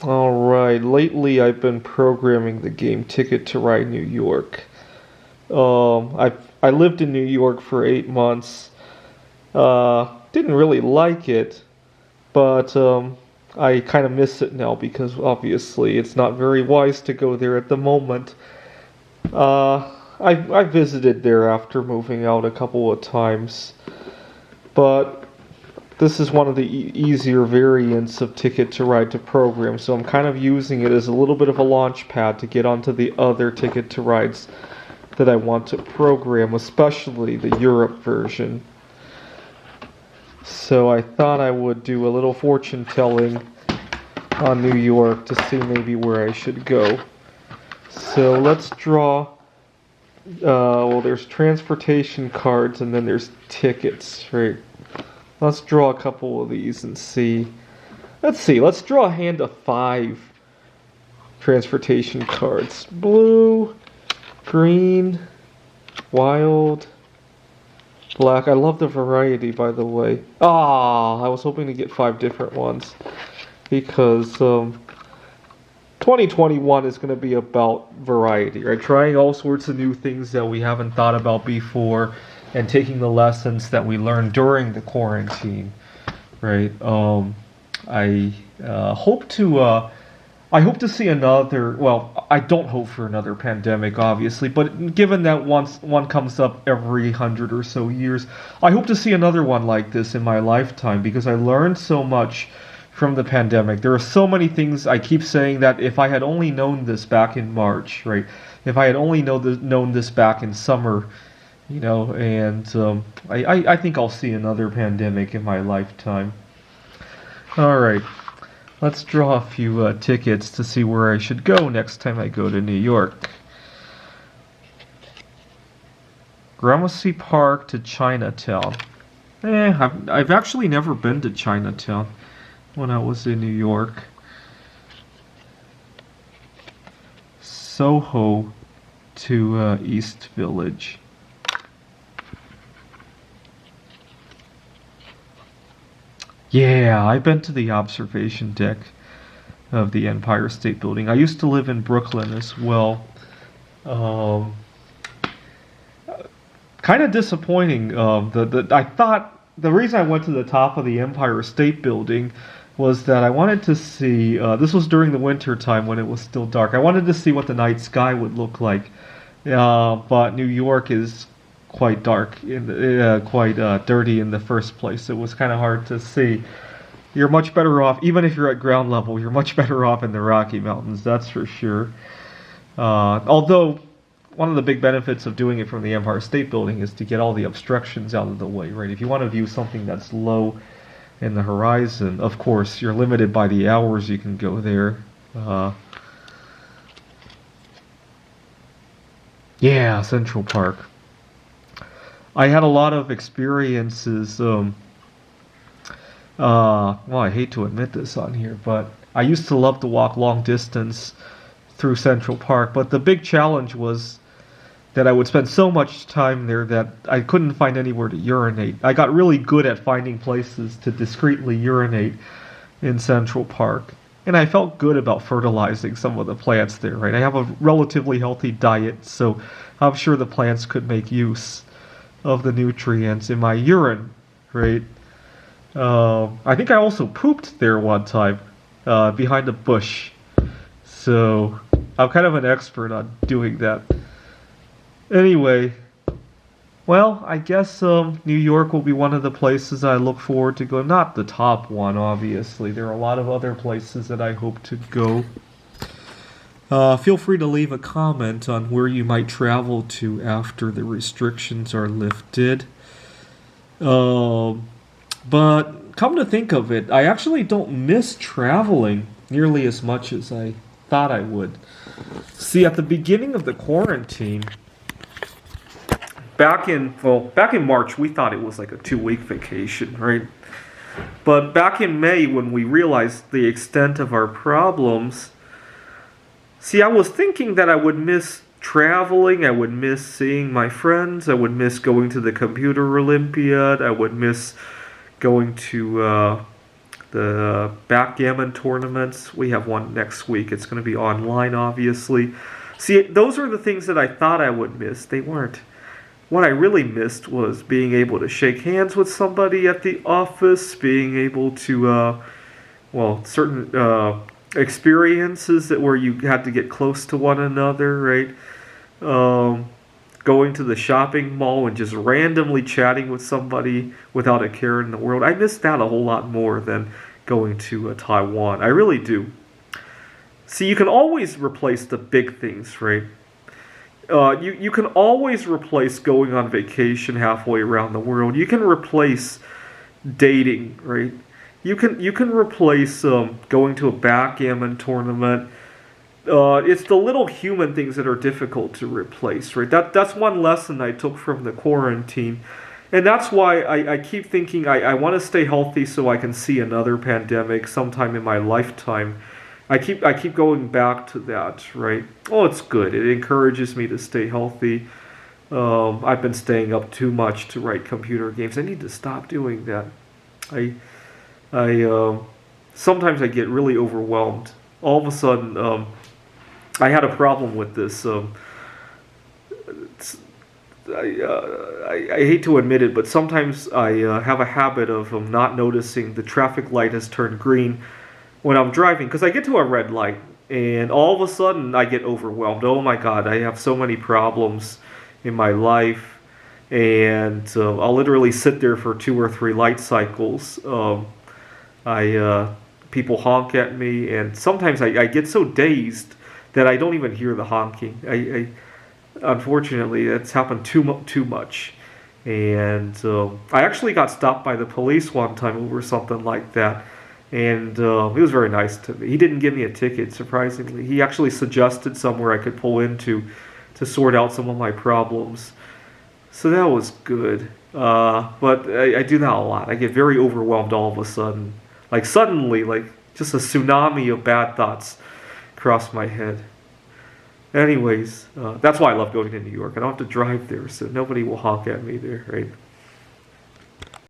Alright, lately I've been programming the game Ticket to Ride New York. I lived in New York for 8 months. Didn't really like it, but I kind of miss it now because obviously it's not very wise to go there at the moment. I visited there after moving out a couple of times, but this is one of the easier variants of Ticket to Ride to program, so I'm kind of using it as a little bit of a launch pad to get onto the other Ticket to Rides that I want to program, especially the Europe version. So I thought I would do a little fortune telling on New York to see maybe where I should go. So let's draw. Well, there's transportation cards and then there's tickets, right? Let's draw a couple of these and see. Let's see. Let's draw a hand of 5 transportation cards. Blue, green, wild, black. I love the variety, by the way. I was hoping to get 5 different ones because 2021 is going to be about variety, right? Trying all sorts of new things that we haven't thought about before and taking the lessons that we learned during the quarantine, right? I hope to see another. Well, I don't hope for another pandemic, obviously, but given that one comes up every 100 or so years, I hope to see another one like this in my lifetime because I learned so much from the pandemic. There are so many things. I keep saying that if I had only known this back in March, right? If I had only known this back in summer, and I think I'll see another pandemic in my lifetime. All right, let's draw a few tickets to see where I should go next time I go to New York. Gramercy Park to Chinatown. I've actually never been to Chinatown when I was in New York. Soho to East Village. Yeah, I've been to the observation deck of the Empire State Building. I used to live in Brooklyn as well. Kind of disappointing. I thought the reason I went to the top of the Empire State Building was that I wanted to see. This was during the winter time when it was still dark. I wanted to see what the night sky would look like. But New York is quite dark, quite dirty in the first place. It was kind of hard to see. You're much better off, even if you're at ground level, you're much better off in the Rocky Mountains, that's for sure. Although, one of the big benefits of doing it from the Empire State Building is to get all the obstructions out of the way, right? If you want to view something that's low in the horizon, of course, you're limited by the hours you can go there. Yeah, Central Park. I had a lot of experiences. Well, I hate to admit this on here, but I used to love to walk long distance through Central Park. But the big challenge was that I would spend so much time there that I couldn't find anywhere to urinate. I got really good at finding places to discreetly urinate in Central Park. And I felt good about fertilizing some of the plants there, right? I have a relatively healthy diet, so I'm sure the plants could make use of the nutrients in my urine, right? I think I also pooped there one time, behind a bush. So I'm kind of an expert on doing that. Anyway, well, I guess New York will be one of the places I look forward to go. Not the top one, obviously. There are a lot of other places that I hope to go. Feel free to leave a comment on where you might travel to after the restrictions are lifted. But come to think of it, I actually don't miss traveling nearly as much as I thought I would. See, at the beginning of the quarantine, back in March, we thought it was like a 2-week vacation, right? But back in May, when we realized the extent of our problems, see, I was thinking that I would miss traveling, I would miss seeing my friends, I would miss going to the Computer Olympiad, I would miss going to The backgammon tournaments, we have one next week. It's going to be online, obviously. See, those are the things that I thought I would miss. They weren't. What I really missed was being able to shake hands with somebody at the office, being able to, certain experiences that where you had to get close to one another, right? Going to the shopping mall and just randomly chatting with somebody without a care in the world. I miss that a whole lot more than going to Taiwan. I really do. See, you can always replace the big things, right? You can always replace going on vacation halfway around the world. You can replace dating, right? You can replace going to a backgammon tournament. It's the little human things that are difficult to replace, right? That's one lesson I took from the quarantine. And that's why I keep thinking I want to stay healthy so I can see another pandemic sometime in my lifetime. I keep going back to that, right? Oh, it's good. It encourages me to stay healthy. I've been staying up too much to write computer games. I need to stop doing that. I sometimes I get really overwhelmed. All of a sudden, I had a problem with this. I hate to admit it, but sometimes I have a habit of not noticing the traffic light has turned green when I'm driving, because I get to a red light and all of a sudden I get overwhelmed. Oh my God, I have so many problems in my life, and I'll literally sit there for 2 or 3 light cycles. People honk at me, and sometimes I get so dazed that I don't even hear the honking. Unfortunately, it's happened too much, and I actually got stopped by the police one time over something like that, and he was very nice to me. He didn't give me a ticket, surprisingly. He actually suggested somewhere I could pull into to sort out some of my problems, so that was good. But I do that a lot. I get very overwhelmed all of a sudden, like suddenly, like just a tsunami of bad thoughts cross my head. Anyways, that's why I love going to New York. I don't have to drive there, so nobody will honk at me there, right?